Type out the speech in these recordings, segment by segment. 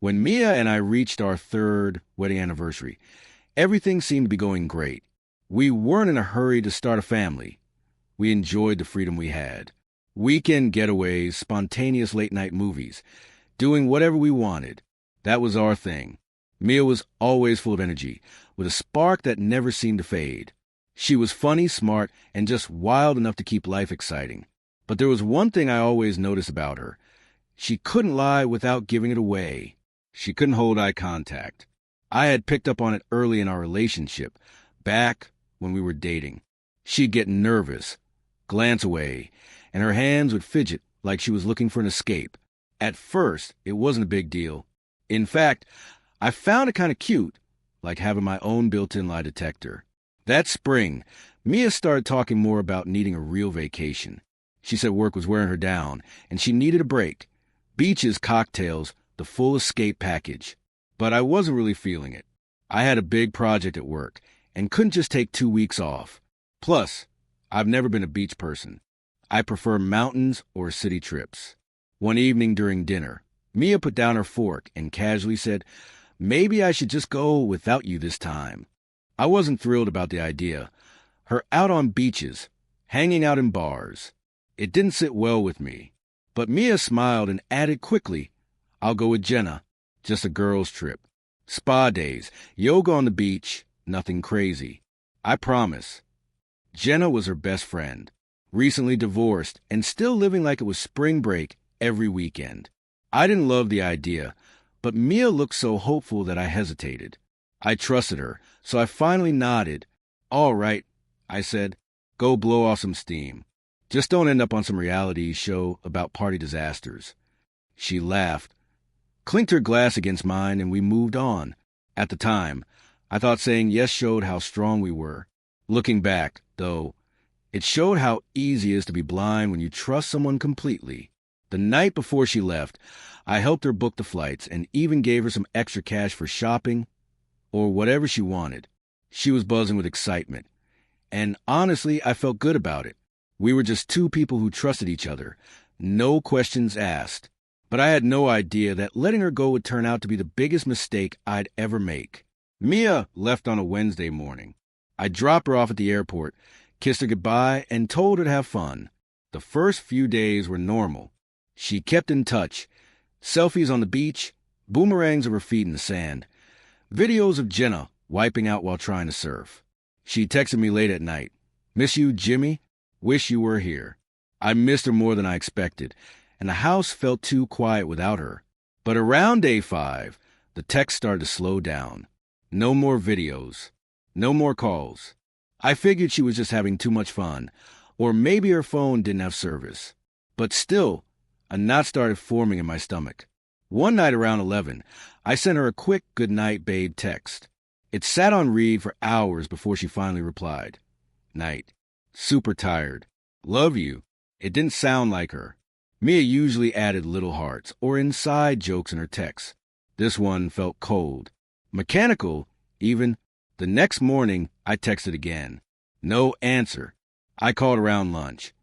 When Mia and I reached our third wedding anniversary, everything seemed to be going great. We weren't in a hurry to start a family. We enjoyed the freedom we had. Weekend getaways, spontaneous late-night movies, doing whatever we wanted. That was our thing. Mia was always full of energy, with a spark that never seemed to fade. She was funny, smart, and just wild enough to keep life exciting. But there was one thing I always noticed about her. She couldn't lie without giving it away. She couldn't hold eye contact. I had picked up on it early in our relationship, back when we were dating. She'd get nervous, glance away, and her hands would fidget like she was looking for an escape. At first, it wasn't a big deal. In fact, I found it kind of cute, like having my own built-in lie detector. That spring, Mia started talking more about needing a real vacation. She said work was wearing her down, and she needed a break. Beaches, cocktails, the full escape package. But I wasn't really feeling it. I had a big project at work, and couldn't just take 2 weeks off. Plus, I've never been a beach person. I prefer mountains or city trips. One evening during dinner, Mia put down her fork and casually said, "Maybe I should just go without you this time." I wasn't thrilled about the idea. Her out on beaches, hanging out in bars. It didn't sit well with me. But Mia smiled and added quickly, "I'll go with Jenna. Just a girls' trip. Spa days, yoga on the beach, nothing crazy. I promise." Jenna was her best friend, recently divorced and still living like it was spring break every weekend. I didn't love the idea, but Mia looked so hopeful that I hesitated. I trusted her, so I finally nodded. "All right," I said. "Go blow off some steam. Just don't end up on some reality show about party disasters." She laughed, clinked her glass against mine, and we moved on. At the time, I thought saying yes showed how strong we were. Looking back, though, it showed how easy it is to be blind when you trust someone completely. The night before she left, I helped her book the flights and even gave her some extra cash for shopping or whatever she wanted. She was buzzing with excitement. And honestly, I felt good about it. We were just two people who trusted each other. No questions asked. But I had no idea that letting her go would turn out to be the biggest mistake I'd ever make. Mia left on a Wednesday morning. I dropped her off at the airport, kissed her goodbye, and told her to have fun. The first few days were normal. She kept in touch. Selfies on the beach, boomerangs of her feet in the sand, videos of Jenna wiping out while trying to surf. She texted me late at night. "Miss you, Jimmy. Wish you were here." I missed her more than I expected, and the house felt too quiet without her. But around day 5, the text started to slow down. No more videos. No more calls. I figured she was just having too much fun, or maybe her phone didn't have service. But still, a knot started forming in my stomach. One night around 11, I sent her a quick "good night, babe" text. It sat on read for hours before she finally replied. "Night. Super tired. Love you." It didn't sound like her. Mia usually added little hearts or inside jokes in her texts. This one felt cold. Mechanical, even. The next morning, I texted again. No answer. I called around lunch,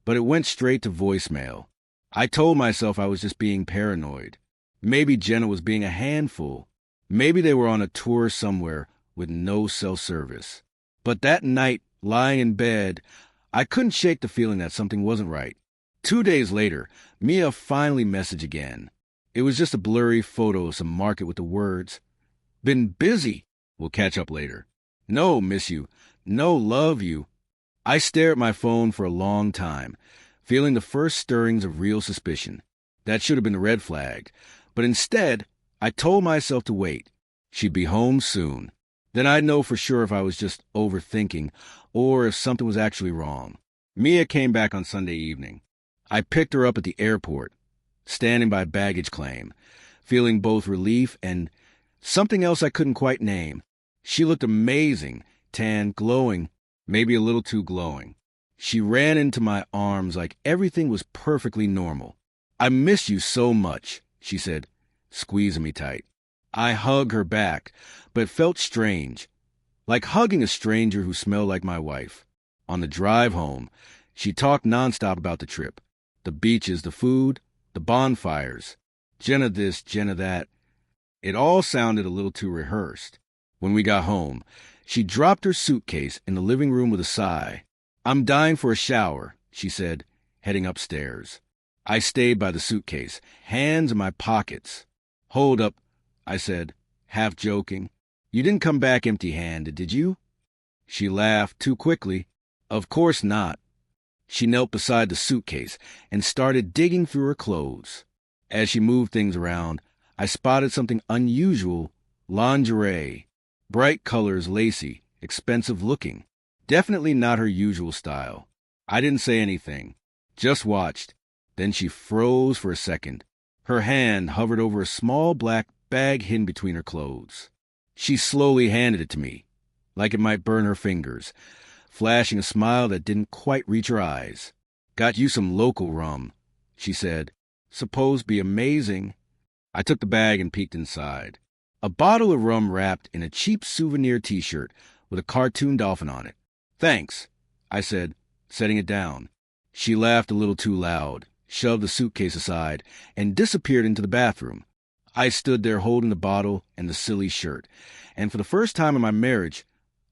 but it went straight to voicemail. I told myself I was just being paranoid. Maybe Jenna was being a handful. Maybe they were on a tour somewhere with no cell service. But that night, lying in bed, I couldn't shake the feeling that something wasn't right. 2 days later, Mia finally messaged again. It was just a blurry photo of some market with the words, "Been busy. We'll catch up later. No, miss you. No, love you." I stared at my phone for a long time, feeling the first stirrings of real suspicion. That should have been a red flag. But instead, I told myself to wait. She'd be home soon. Then I'd know for sure if I was just overthinking or if something was actually wrong. Mia came back on Sunday evening. I picked her up at the airport, standing by baggage claim, feeling both relief and something else I couldn't quite name. She looked amazing, tan, glowing, maybe a little too glowing. She ran into my arms like everything was perfectly normal. "I miss you so much," she said, squeezing me tight. I hugged her back, but it felt strange, like hugging a stranger who smelled like my wife. On the drive home, she talked nonstop about the trip, the beaches, the food, the bonfires, Jenna this, Jenna that. It all sounded a little too rehearsed. When we got home, she dropped her suitcase in the living room with a sigh. "I'm dying for a shower," she said, heading upstairs. I stayed by the suitcase, hands in my pockets. "Hold up," I said, half joking. "You didn't come back empty-handed, did you?" She laughed too quickly. "Of course not." She knelt beside the suitcase and started digging through her clothes. As she moved things around, I spotted something unusual: lingerie. Bright colors, lacy, expensive looking. Definitely not her usual style. I didn't say anything, just watched. Then she froze for a second. Her hand hovered over a small black bag hidden between her clothes. She slowly handed it to me, like it might burn her fingers, flashing a smile that didn't quite reach her eyes. "Got you some local rum," she said. "Suppose be amazing." I took the bag and peeked inside. A bottle of rum wrapped in a cheap souvenir t-shirt with a cartoon dolphin on it. "Thanks," I said, setting it down. She laughed a little too loud, shoved the suitcase aside, and disappeared into the bathroom. I stood there holding the bottle and the silly shirt, and for the first time in my marriage,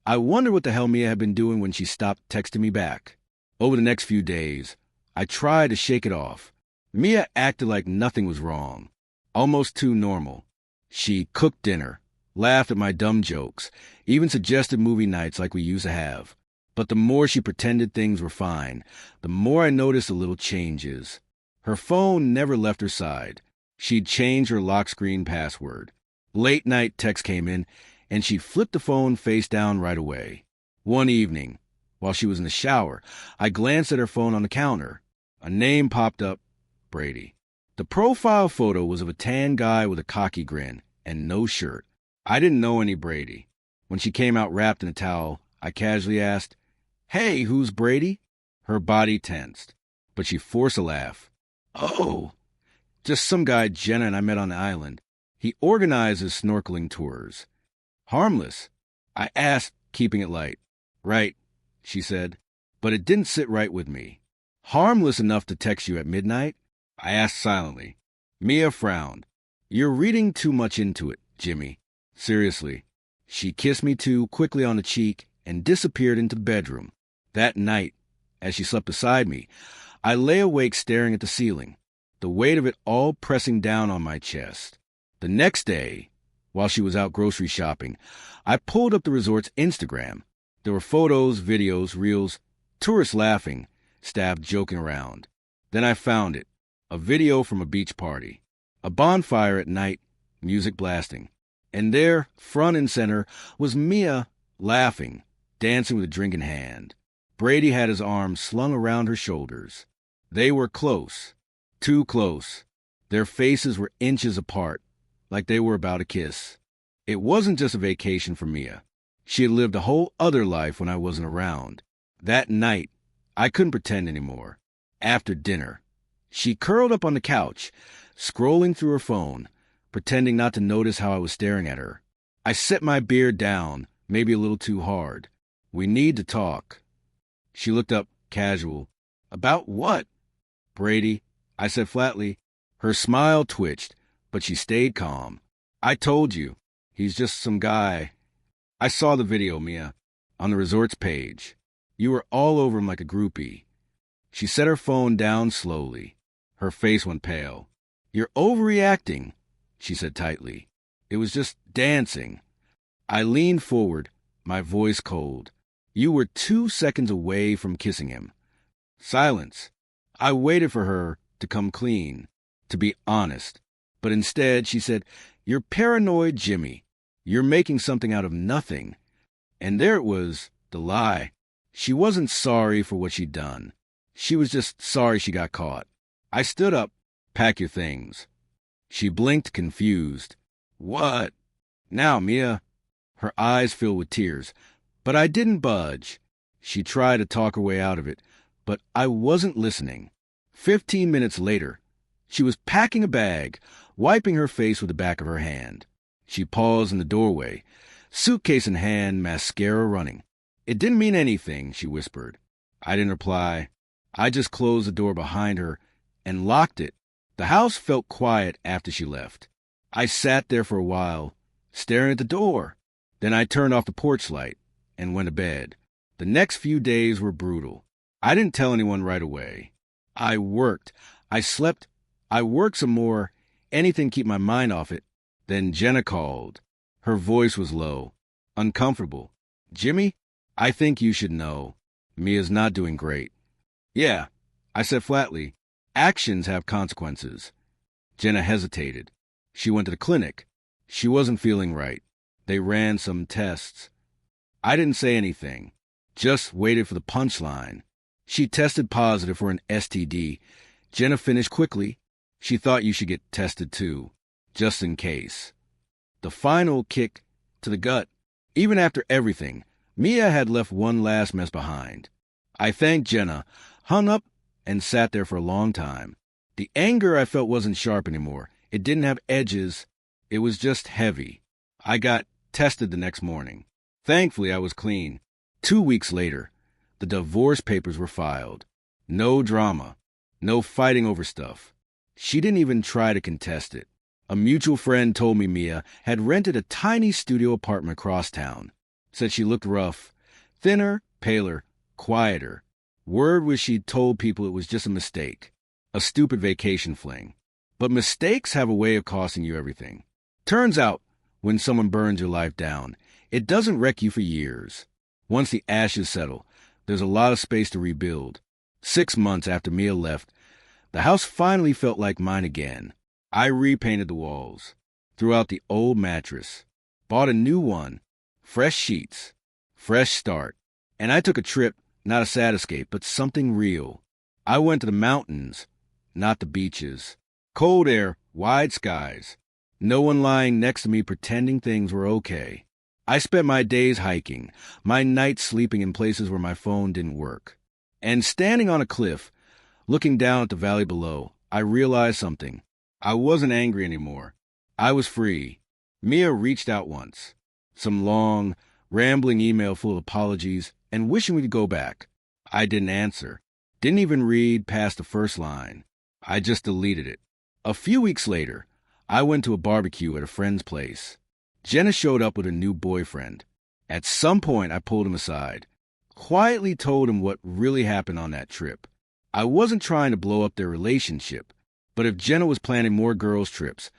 I wondered what the hell Mia had been doing when she stopped texting me back. Over the next few days, I tried to shake it off. Mia acted like nothing was wrong, almost too normal. She cooked dinner, laughed at my dumb jokes, even suggested movie nights like we used to have. But the more she pretended things were fine, the more I noticed the little changes. Her phone never left her side. She'd changed her lock screen password. Late night texts came in, and she'd flipped the phone face down right away. One evening, while she was in the shower, I glanced at her phone on the counter. A name popped up: Brady. The profile photo was of a tan guy with a cocky grin and no shirt. I didn't know any Brady. When she came out wrapped in a towel, I casually asked, "Hey, who's Brady?" Her body tensed, but she forced a laugh. "Oh, just some guy Jenna and I met on the island. He organizes snorkeling tours." "Harmless?" I asked, keeping it light. "Right," she said, but it didn't sit right with me. "Harmless enough to text you at midnight?" I asked silently. Mia frowned. "You're reading too much into it, Jimmy. Seriously." She kissed me too quickly on the cheek and disappeared into the bedroom. That night, as she slept beside me, I lay awake staring at the ceiling, the weight of it all pressing down on my chest. The next day, while she was out grocery shopping, I pulled up the resort's Instagram. There were photos, videos, reels, tourists laughing, staff joking around. Then I found it, a video from a beach party. A bonfire at night, music blasting. And there, front and center, was Mia, laughing, dancing with a drink in hand. Brady had his arms slung around her shoulders. They were close, too close. Their faces were inches apart, like they were about to kiss. It wasn't just a vacation for Mia. She had lived a whole other life when I wasn't around. That night, I couldn't pretend anymore. After dinner, she curled up on the couch, scrolling through her phone, pretending not to notice how I was staring at her. I set my beard down, maybe a little too hard. "We need to talk." She looked up, casual. "About what?" "Brady," I said flatly. Her smile twitched, but she stayed calm. "I told you. He's just some guy." "I saw the video, Mia, on the resort's page. You were all over him like a groupie." She set her phone down slowly. Her face went pale. "You're overreacting," she said tightly. "It was just dancing." I leaned forward, my voice cold. "You were 2 seconds away from kissing him." Silence. I waited for her to come clean, to be honest. But instead, she said, "You're paranoid, Jimmy. You're making something out of nothing." And there it was, the lie. She wasn't sorry for what she'd done. She was just sorry she got caught. I stood up. "Pack your things." She blinked, confused. "What?" "Now, Mia." Her eyes filled with tears. But I didn't budge. She tried to talk her way out of it, but I wasn't listening. 15 minutes later, she was packing a bag, wiping her face with the back of her hand. She paused in the doorway, suitcase in hand, mascara running. "It didn't mean anything," she whispered. I didn't reply. I just closed the door behind her and locked it. The house felt quiet after she left. I sat there for a while, staring at the door. Then I turned off the porch light and went to bed. The next few days were brutal. I didn't tell anyone right away. I worked. I slept. I worked some more, anything to keep my mind off it. Then Jenna called. Her voice was low, uncomfortable. "Jimmy, I think you should know. Mia's not doing great." "Yeah," I said flatly. "Actions have consequences." Jenna hesitated. She went to the clinic. She wasn't feeling right. They ran some tests. I didn't say anything, just waited for the punchline. She tested positive for an STD. Jenna finished quickly. She thought you should get tested too, just in case. The final kick to the gut. Even after everything, Mia had left one last mess behind. I thanked Jenna, hung up, and sat there for a long time. The anger I felt wasn't sharp anymore. It didn't have edges. It was just heavy. I got tested the next morning. Thankfully, I was clean. 2 weeks later, the divorce papers were filed. No drama. No fighting over stuff. She didn't even try to contest it. A mutual friend told me Mia had rented a tiny studio apartment across town. Said she looked rough. Thinner, paler, quieter. Word was she'd told people it was just a mistake. A stupid vacation fling. But mistakes have a way of costing you everything. Turns out, when someone burns your life down, it doesn't wreck you for years. Once the ashes settle, there's a lot of space to rebuild. 6 months after Mia left, the house finally felt like mine again. I repainted the walls, threw out the old mattress, bought a new one, fresh sheets, fresh start. And I took a trip, not a sad escape, but something real. I went to the mountains, not the beaches. Cold air, wide skies. No one lying next to me pretending things were okay. I spent my days hiking, my nights sleeping in places where my phone didn't work. And standing on a cliff, looking down at the valley below, I realized something. I wasn't angry anymore. I was free. Mia reached out once. Some long, rambling email full of apologies and wishing we could go back. I didn't answer. Didn't even read past the first line. I just deleted it. A few weeks later, I went to a barbecue at a friend's place. Jenna showed up with a new boyfriend. At some point, I pulled him aside, quietly told him what really happened on that trip. I wasn't trying to blow up their relationship, but if Jenna was planning more girls' trips,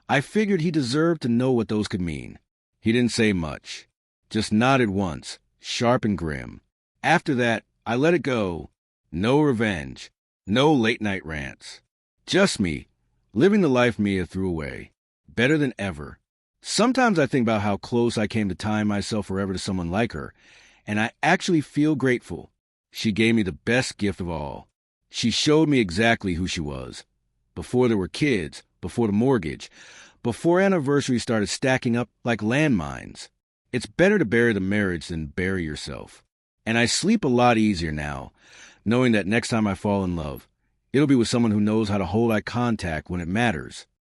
I figured he deserved to know what those could mean. He didn't say much, just nodded once, sharp and grim. After that, I let it go. No revenge, no late-night rants. Just me, living the life Mia threw away, better than ever. Sometimes I think about how close I came to tying myself forever to someone like her, and I actually feel grateful. She gave me the best gift of all. She showed me exactly who she was. Before there were kids, before the mortgage, before anniversaries started stacking up like landmines. It's better to bury the marriage than bury yourself. And I sleep a lot easier now, knowing that next time I fall in love, it'll be with someone who knows how to hold eye contact when it matters.